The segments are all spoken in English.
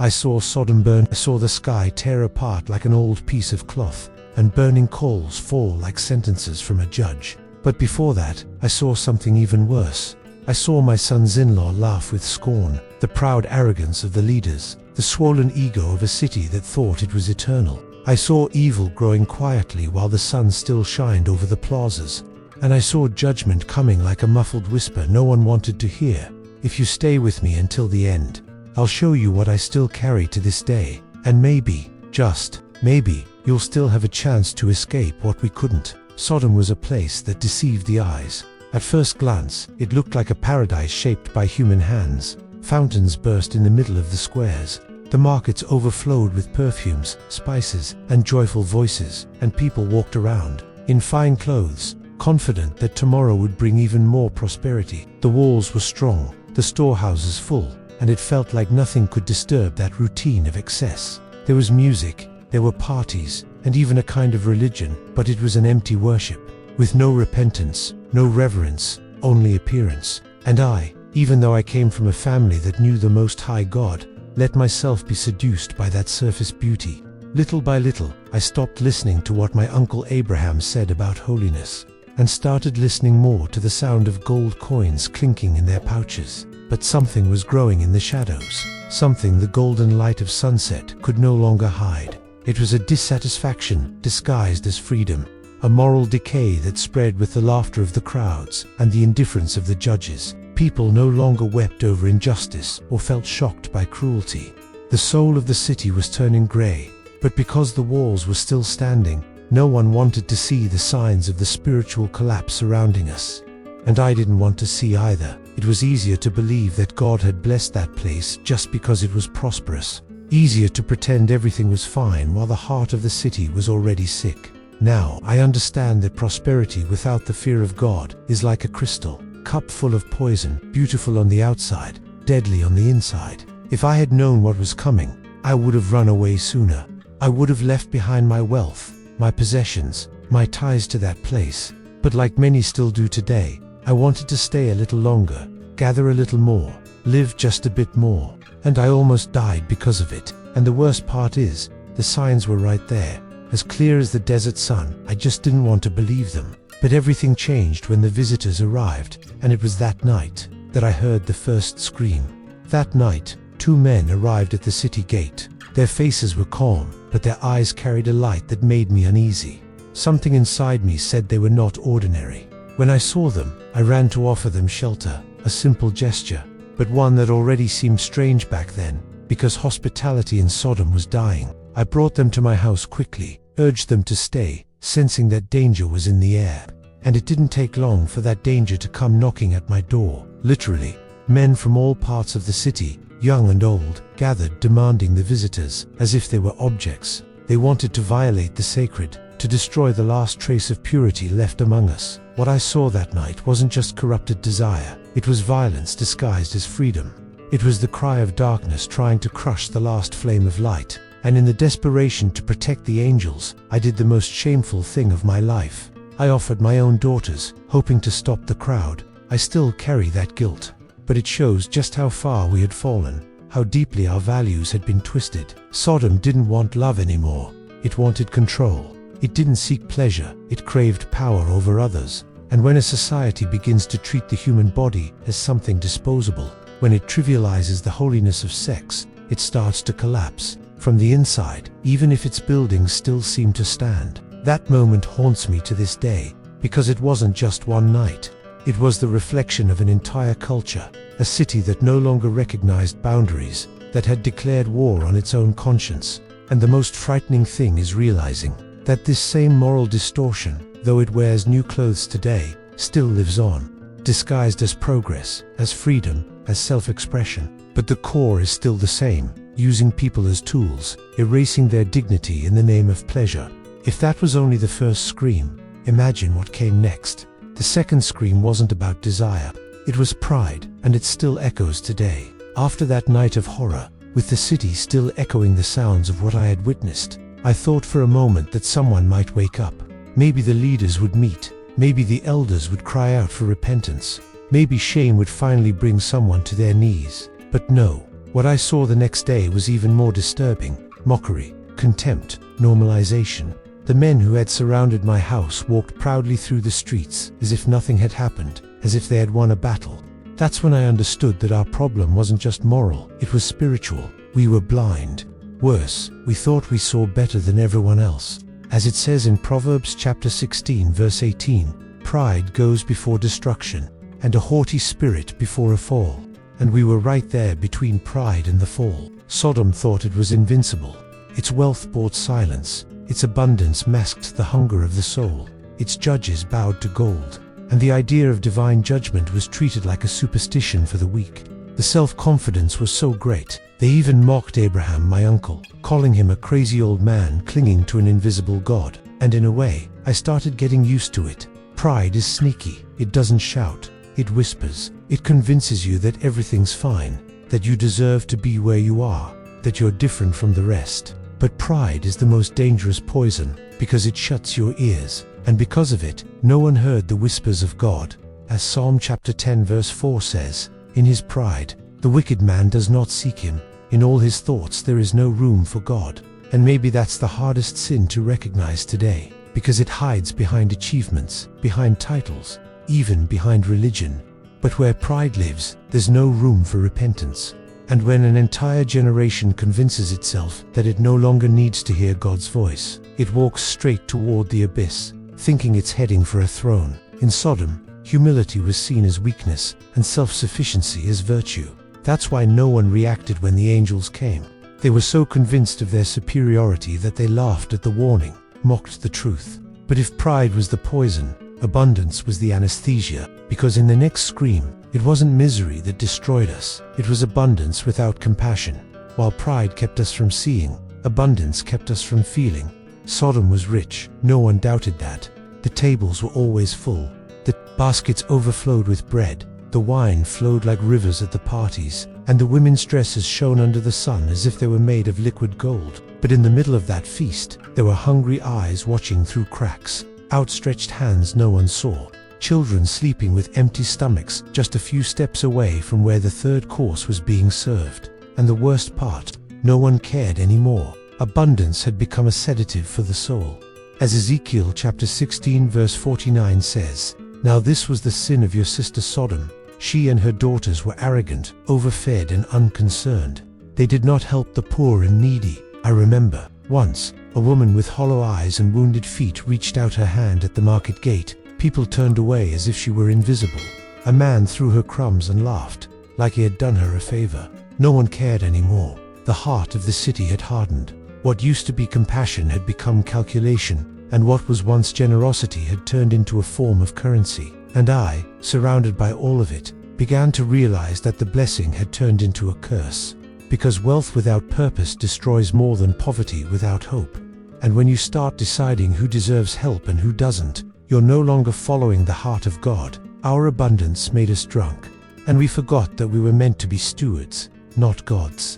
I saw Sodom burn. I saw the sky tear apart like an old piece of cloth, and burning coals fall like sentences from a judge. But before that, I saw something even worse. I saw my sons-in-law laugh with scorn, the proud arrogance of the leaders, the swollen ego of a city that thought it was eternal. I saw evil growing quietly while the sun still shined over the plazas. And I saw judgment coming like a muffled whisper no one wanted to hear. If you stay with me until the end, I'll show you what I still carry to this day. And maybe, just maybe, you'll still have a chance to escape what we couldn't. Sodom was a place that deceived the eyes. At first glance, it looked like a paradise shaped by human hands. Fountains burst in the middle of the squares. The markets overflowed with perfumes, spices, and joyful voices, and people walked around, in fine clothes, confident that tomorrow would bring even more prosperity. The walls were strong, the storehouses full, and it felt like nothing could disturb that routine of excess. There was music, there were parties, and even a kind of religion, but it was an empty worship, with no repentance, no reverence, only appearance. And I, even though I came from a family that knew the Most High God, let myself be seduced by that surface beauty. Little by little, I stopped listening to what my Uncle Abraham said about holiness, and started listening more to the sound of gold coins clinking in their pouches. But something was growing in the shadows, something the golden light of sunset could no longer hide. It was a dissatisfaction disguised as freedom, a moral decay that spread with the laughter of the crowds and the indifference of the judges. People no longer wept over injustice or felt shocked by cruelty. The soul of the city was turning grey, but because the walls were still standing, no one wanted to see the signs of the spiritual collapse surrounding us. And I didn't want to see either. It was easier to believe that God had blessed that place just because it was prosperous. Easier to pretend everything was fine while the heart of the city was already sick. Now I understand that prosperity without the fear of God is like a crystal, cup full of poison, beautiful on the outside, deadly on the inside. If I had known what was coming, I would have run away sooner. I would have left behind my wealth, my possessions, my ties to that place. But like many still do today, I wanted to stay a little longer, gather a little more, live just a bit more. And I almost died because of it. And the worst part is, the signs were right there, as clear as the desert sun. I just didn't want to believe them. But everything changed when the visitors arrived, and it was that night that I heard the first scream. That night, 2 men arrived at the city gate. Their faces were calm, but their eyes carried a light that made me uneasy. Something inside me said they were not ordinary. When I saw them, I ran to offer them shelter, a simple gesture, but one that already seemed strange back then, because hospitality in Sodom was dying. I brought them to my house quickly, urged them to stay, sensing that danger was in the air. And it didn't take long for that danger to come knocking at my door. Literally, men from all parts of the city, young and old, gathered demanding the visitors, as if they were objects. They wanted to violate the sacred, to destroy the last trace of purity left among us. What I saw that night wasn't just corrupted desire, it was violence disguised as freedom. It was the cry of darkness trying to crush the last flame of light. And in the desperation to protect the angels, I did the most shameful thing of my life. I offered my own daughters, hoping to stop the crowd. I still carry that guilt. But it shows just how far we had fallen, how deeply our values had been twisted. Sodom didn't want love anymore. It wanted control. It didn't seek pleasure. It craved power over others. And when a society begins to treat the human body as something disposable, when it trivializes the holiness of sex, it starts to collapse. From the inside, even if its buildings still seem to stand. That moment haunts me to this day, because it wasn't just one night. It was the reflection of an entire culture, a city that no longer recognized boundaries, that had declared war on its own conscience. And the most frightening thing is realizing that this same moral distortion, though it wears new clothes today, still lives on, disguised as progress, as freedom, as self-expression. But the core is still the same. Using people as tools, erasing their dignity in the name of pleasure. If that was only the first scream, imagine what came next. The second scream wasn't about desire, it was pride, and it still echoes today. After that night of horror, with the city still echoing the sounds of what I had witnessed, I thought for a moment that someone might wake up. Maybe the leaders would meet, maybe the elders would cry out for repentance, maybe shame would finally bring someone to their knees. But no. What I saw the next day was even more disturbing. Mockery, contempt, normalization. The men who had surrounded my house walked proudly through the streets as if nothing had happened, as if they had won a battle. That's when I understood that our problem wasn't just moral, it was spiritual. We were blind. Worse, we thought we saw better than everyone else. As it says in Proverbs chapter 16 verse 18, pride goes before destruction, and a haughty spirit before a fall. And we were right there between pride and the fall. Sodom thought it was invincible. Its wealth bought silence. Its abundance masked the hunger of the soul. Its judges bowed to gold. And the idea of divine judgment was treated like a superstition for the weak. The self-confidence was so great, they even mocked Abraham, my uncle, calling him a crazy old man clinging to an invisible God. And in a way, I started getting used to it. Pride is sneaky. It doesn't shout. It whispers. It convinces you that everything's fine, that you deserve to be where you are, that you're different from the rest. But pride is the most dangerous poison because it shuts your ears. And because of it, no one heard the whispers of God. As Psalm chapter 10 verse 4 says, in his pride, the wicked man does not seek him. In all his thoughts there is no room for God. And maybe that's the hardest sin to recognize today, because it hides behind achievements, behind titles, even behind religion. But where pride lives, there's no room for repentance. And when an entire generation convinces itself that it no longer needs to hear God's voice, it walks straight toward the abyss, thinking it's heading for a throne. In Sodom, humility was seen as weakness and self-sufficiency as virtue. That's why no one reacted when the angels came. They were so convinced of their superiority that they laughed at the warning, mocked the truth. But if pride was the poison, abundance was the anesthesia, because in the next scream, it wasn't misery that destroyed us, it was abundance without compassion. While pride kept us from seeing, abundance kept us from feeling. Sodom was rich, no one doubted that. The tables were always full. The baskets overflowed with bread. The wine flowed like rivers at the parties, and the women's dresses shone under the sun as if they were made of liquid gold. But in the middle of that feast, there were hungry eyes watching through cracks, outstretched hands no one saw, children sleeping with empty stomachs just a few steps away from where the third course was being served. And the worst part, no one cared anymore. Abundance had become a sedative for the soul. As Ezekiel chapter 16 verse 49 says, "Now this was the sin of your sister Sodom. She and her daughters were arrogant, overfed and unconcerned. They did not help the poor and needy." I remember, once, a woman with hollow eyes and wounded feet reached out her hand at the market gate. People turned away as if she were invisible. A man threw her crumbs and laughed, like he had done her a favor. No one cared anymore. The heart of the city had hardened. What used to be compassion had become calculation, and what was once generosity had turned into a form of currency. And I, surrounded by all of it, began to realize that the blessing had turned into a curse. Because wealth without purpose destroys more than poverty without hope. And when you start deciding who deserves help and who doesn't, you're no longer following the heart of God. Our abundance made us drunk, and we forgot that we were meant to be stewards, not gods.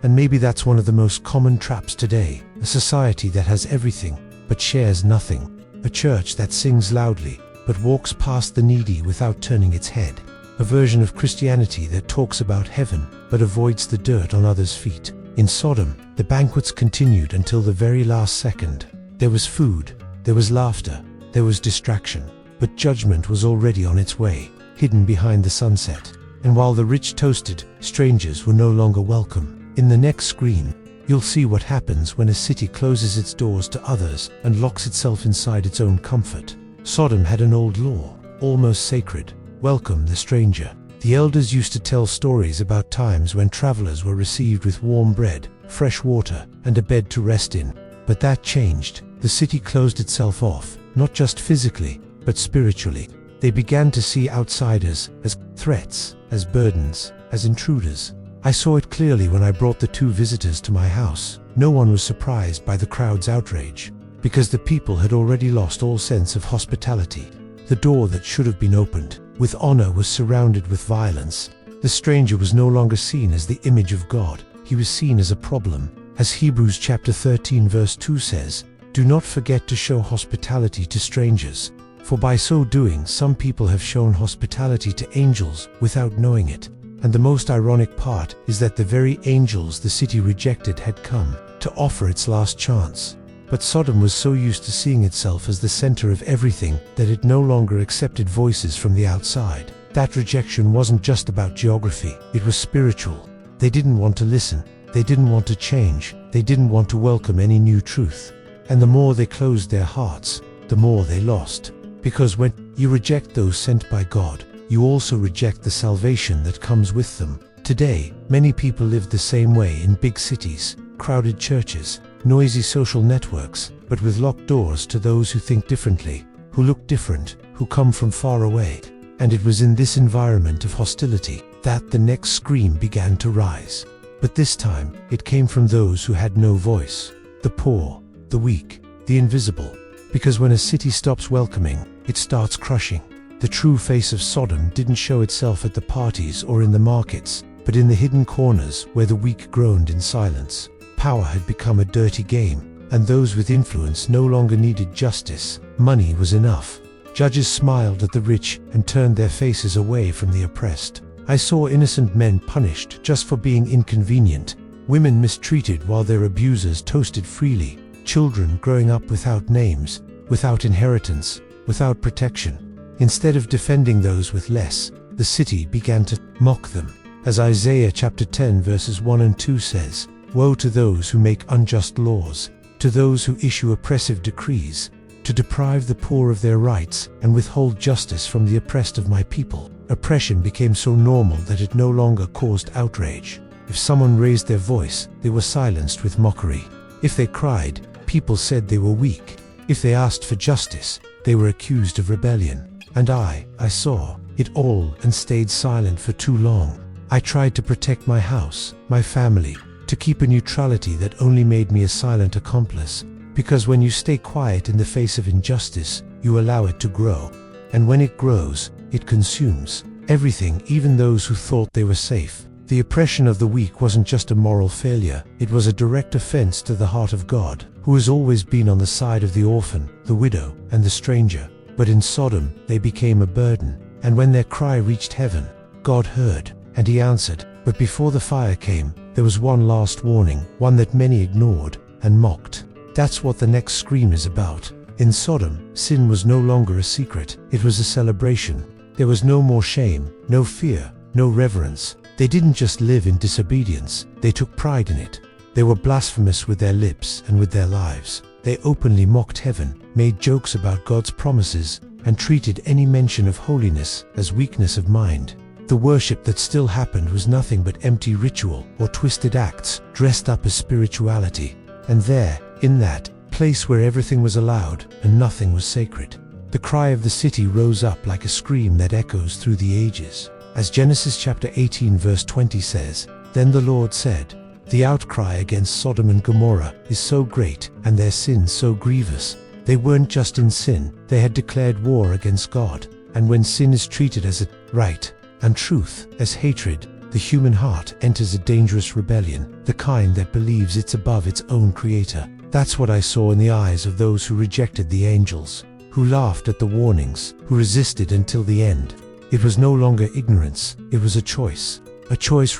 And maybe that's one of the most common traps today, a society that has everything, but shares nothing. A church that sings loudly, but walks past the needy without turning its head. A version of Christianity that talks about heaven, but avoids the dirt on others' feet. In Sodom, the banquets continued until the very last second. There was food, there was laughter, there was distraction, but judgment was already on its way, hidden behind the sunset. And while the rich toasted, strangers were no longer welcome. In the next screen, you'll see what happens when a city closes its doors to others and locks itself inside its own comfort. Sodom had an old law, almost sacred: welcome the stranger. The elders used to tell stories about times when travelers were received with warm bread, fresh water, and a bed to rest in. But that changed. The city closed itself off, not just physically, but spiritually. They began to see outsiders as threats, as burdens, as intruders. I saw it clearly when I brought the 2 visitors to my house. No one was surprised by the crowd's outrage, because the people had already lost all sense of hospitality. The door that should have been opened with honor was surrounded with violence. The stranger was no longer seen as the image of God. He was seen as a problem. As Hebrews chapter 13 verse 2 says, "Do not forget to show hospitality to strangers, for by so doing some people have shown hospitality to angels without knowing it." And the most ironic part is that the very angels the city rejected had come to offer its last chance. But Sodom was so used to seeing itself as the center of everything that it no longer accepted voices from the outside. That rejection wasn't just about geography, it was spiritual. They didn't want to listen, they didn't want to change, they didn't want to welcome any new truth. And the more they closed their hearts, the more they lost. Because when you reject those sent by God, you also reject the salvation that comes with them. Today, many people live the same way in big cities, crowded churches, noisy social networks, but with locked doors to those who think differently, who look different, who come from far away. And it was in this environment of hostility that the next scream began to rise. But this time, it came from those who had no voice. The poor, the weak, the invisible. Because when a city stops welcoming, it starts crushing. The true face of Sodom didn't show itself at the parties or in the markets, but in the hidden corners where the weak groaned in silence. Power had become a dirty game, and those with influence no longer needed justice. Money was enough. Judges smiled at the rich and turned their faces away from the oppressed. I saw innocent men punished just for being inconvenient, women mistreated while their abusers toasted freely, children growing up without names, without inheritance, without protection. Instead of defending those with less, the city began to mock them. As Isaiah chapter 10 verses 1 and 2 says, "Woe to those who make unjust laws, to those who issue oppressive decrees, to deprive the poor of their rights and withhold justice from the oppressed of my people." Oppression became so normal that it no longer caused outrage. If someone raised their voice, they were silenced with mockery. If they cried, people said they were weak. If they asked for justice, they were accused of rebellion. And I saw it all and stayed silent for too long. I tried to protect my house, my family, to keep a neutrality that only made me a silent accomplice. Because when you stay quiet in the face of injustice, you allow it to grow. And when it grows, it consumes everything, even those who thought they were safe. The oppression of the weak wasn't just a moral failure, it was a direct offense to the heart of God, who has always been on the side of the orphan, the widow, and the stranger. But in Sodom, they became a burden, and when their cry reached heaven, God heard, and he answered. But before the fire came, there was one last warning, one that many ignored and mocked. That's what the next scream is about. In Sodom, sin was no longer a secret, it was a celebration. There was no more shame, no fear, no reverence. They didn't just live in disobedience, they took pride in it. They were blasphemous with their lips and with their lives. They openly mocked heaven, made jokes about God's promises, and treated any mention of holiness as weakness of mind. The worship that still happened was nothing but empty ritual or twisted acts dressed up as spirituality. And there, in that place where everything was allowed and nothing was sacred, the cry of the city rose up like a scream that echoes through the ages. As Genesis chapter 18 verse 20 says, "Then the Lord said, the outcry against Sodom and Gomorrah is so great and their sin so grievous. They weren't just in sin, they had declared war against God. And when sin is treated as a right and truth as hatred, the human heart enters a dangerous rebellion, the kind that believes it's above its own creator." That's what I saw in the eyes of those who rejected the angels, who laughed at the warnings, who resisted until the end. It was no longer ignorance, it was a choice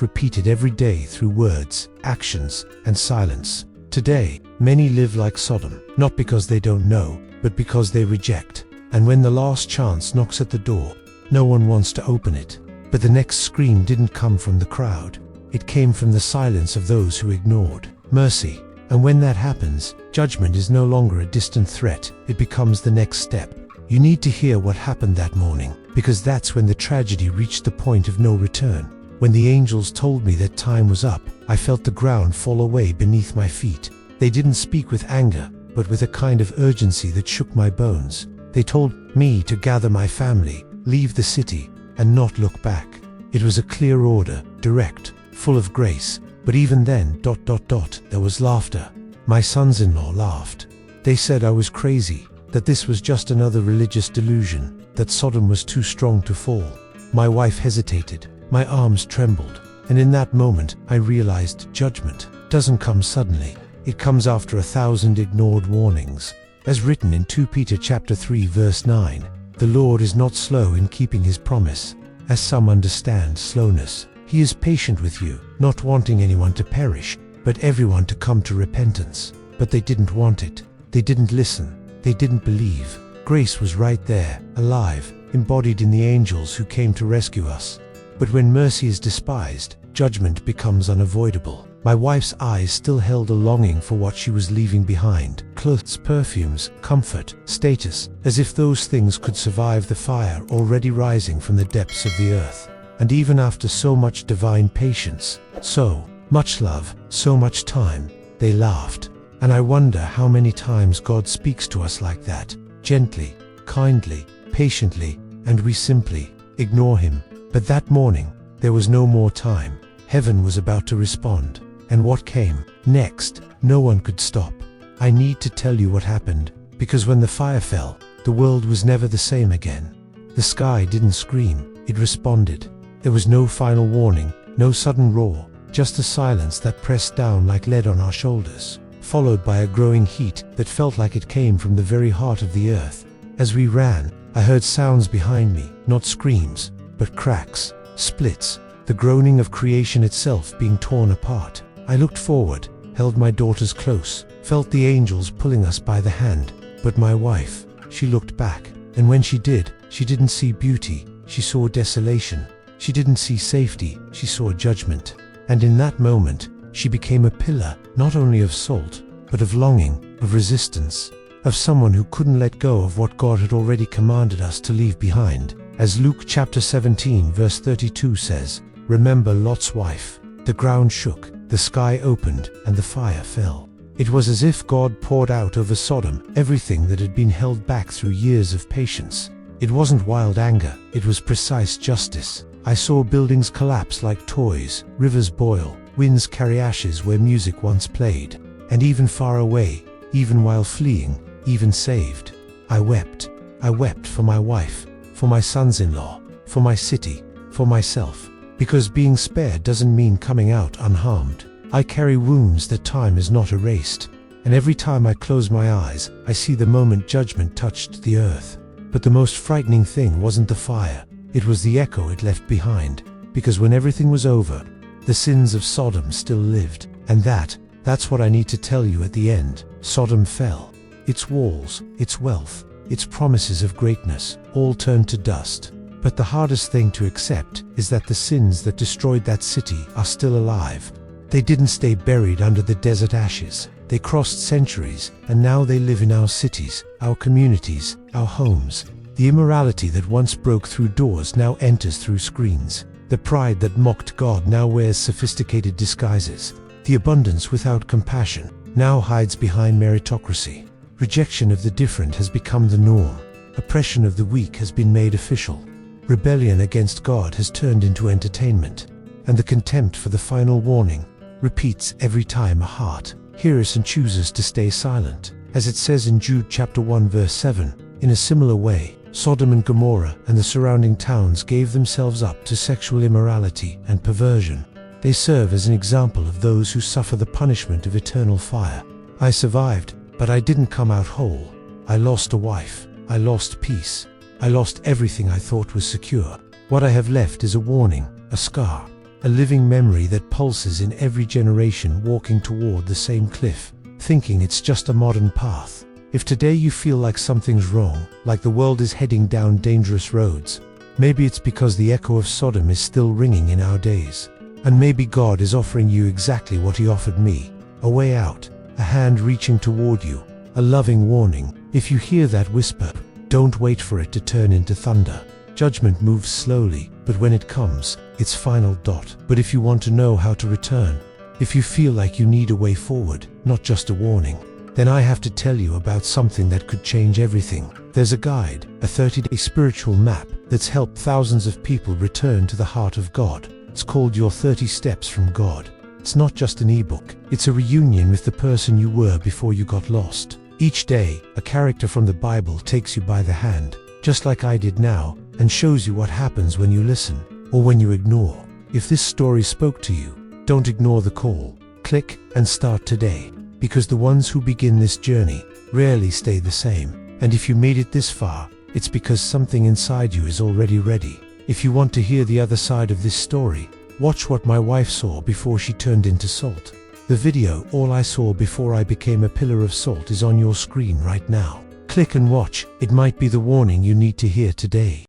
repeated every day through words, actions, and silence. Today, many live like Sodom, not because they don't know, but because they reject. And when the last chance knocks at the door, no one wants to open it. But the next scream didn't come from the crowd. It came from the silence of those who ignored mercy. And when that happens, judgment is no longer a distant threat, it becomes the next step. You need to hear what happened that morning, because that's when the tragedy reached the point of no return. When the angels told me that time was up, I felt the ground fall away beneath my feet. They didn't speak with anger, but with a kind of urgency that shook my bones. They told me to gather my family, leave the city, and not look back. It was a clear order, direct, full of grace. But even then, there was laughter. My sons-in-law laughed. They said I was crazy, that this was just another religious delusion, that Sodom was too strong to fall. My wife hesitated, my arms trembled, and in that moment I realized judgment doesn't come suddenly. It comes after 1,000 ignored warnings. As written in 2 Peter chapter 3 verse 9, "The Lord is not slow in keeping his promise, as some understand slowness. He is patient with you, not wanting anyone to perish, but everyone to come to repentance. But they didn't want it. They didn't listen. They didn't believe. Grace was right there, alive, embodied in the angels who came to rescue us. But when mercy is despised, judgment becomes unavoidable. My wife's eyes still held a longing for what she was leaving behind: clothes, perfumes, comfort, status, as if those things could survive the fire already rising from the depths of the earth. And even after so much divine patience, so much love, so much time, they laughed. And I wonder how many times God speaks to us like that, gently, kindly, patiently, and we simply ignore Him. But that morning, there was no more time. Heaven was about to respond. And what came next, no one could stop. I need to tell you what happened, because when the fire fell, the world was never the same again. The sky didn't scream, it responded. There was no final warning, no sudden roar, just a silence that pressed down like lead on our shoulders, followed by a growing heat that felt like it came from the very heart of the earth. As we ran, I heard sounds behind me, not screams, but cracks, splits, the groaning of creation itself being torn apart. I looked forward, held my daughters close, felt the angels pulling us by the hand. But my wife, she looked back, and when she did, she didn't see beauty, she saw desolation. She didn't see safety, she saw judgment. And in that moment, she became a pillar, not only of salt, but of longing, of resistance, of someone who couldn't let go of what God had already commanded us to leave behind. As Luke chapter 17 verse 32 says, "Remember Lot's wife. The ground shook, the sky opened, and the fire fell." It was as if God poured out over Sodom everything that had been held back through years of patience. It wasn't wild anger, it was precise justice. I saw buildings collapse like toys, rivers boil, winds carry ashes where music once played. And even far away, even while fleeing, even saved, I wept. I wept for my wife, for my sons-in-law, for my city, for myself. Because being spared doesn't mean coming out unharmed. I carry wounds that time has not erased. And every time I close my eyes, I see the moment judgment touched the earth. But the most frightening thing wasn't the fire. It was the echo it left behind. Because when everything was over, the sins of Sodom still lived. And that's what I need to tell you at the end. Sodom fell. Its walls, its wealth, its promises of greatness, all turned to dust. But the hardest thing to accept is that the sins that destroyed that city are still alive. They didn't stay buried under the desert ashes. They crossed centuries, and now they live in our cities, our communities, our homes. The immorality that once broke through doors now enters through screens. The pride that mocked God now wears sophisticated disguises. The abundance without compassion now hides behind meritocracy. Rejection of the different has become the norm. Oppression of the weak has been made official. Rebellion against God has turned into entertainment. And the contempt for the final warning repeats every time a heart hears and chooses to stay silent. As it says in Jude chapter 1 verse 7, in a similar way, Sodom and Gomorrah and the surrounding towns gave themselves up to sexual immorality and perversion. They serve as an example of those who suffer the punishment of eternal fire. I survived, but I didn't come out whole. I lost a wife. I lost peace. I lost everything I thought was secure. What I have left is a warning, a scar, a living memory that pulses in every generation walking toward the same cliff, thinking it's just a modern path. If today you feel like something's wrong, like the world is heading down dangerous roads, maybe it's because the echo of Sodom is still ringing in our days. And maybe God is offering you exactly what He offered me, a way out, a hand reaching toward you, a loving warning. If you hear that whisper, don't wait for it to turn into thunder. Judgment moves slowly, but when it comes, it's final. But if you want to know how to return, if you feel like you need a way forward, not just a warning, then I have to tell you about something that could change everything. There's a guide, a 30-day spiritual map that's helped thousands of people return to the heart of God. It's called Your 30 Steps from God. It's not just an ebook, it's a reunion with the person you were before you got lost. Each day, a character from the Bible takes you by the hand, just like I did now, and shows you what happens when you listen, or when you ignore. If this story spoke to you, don't ignore the call. Click and start today, because the ones who begin this journey rarely stay the same. And if you made it this far, it's because something inside you is already ready. If you want to hear the other side of this story, Watch what my wife saw before she turned into salt. The video, All I Saw Before I Became a Pillar of Salt, is on your screen right now. Click and watch. It might be the warning you need to hear today.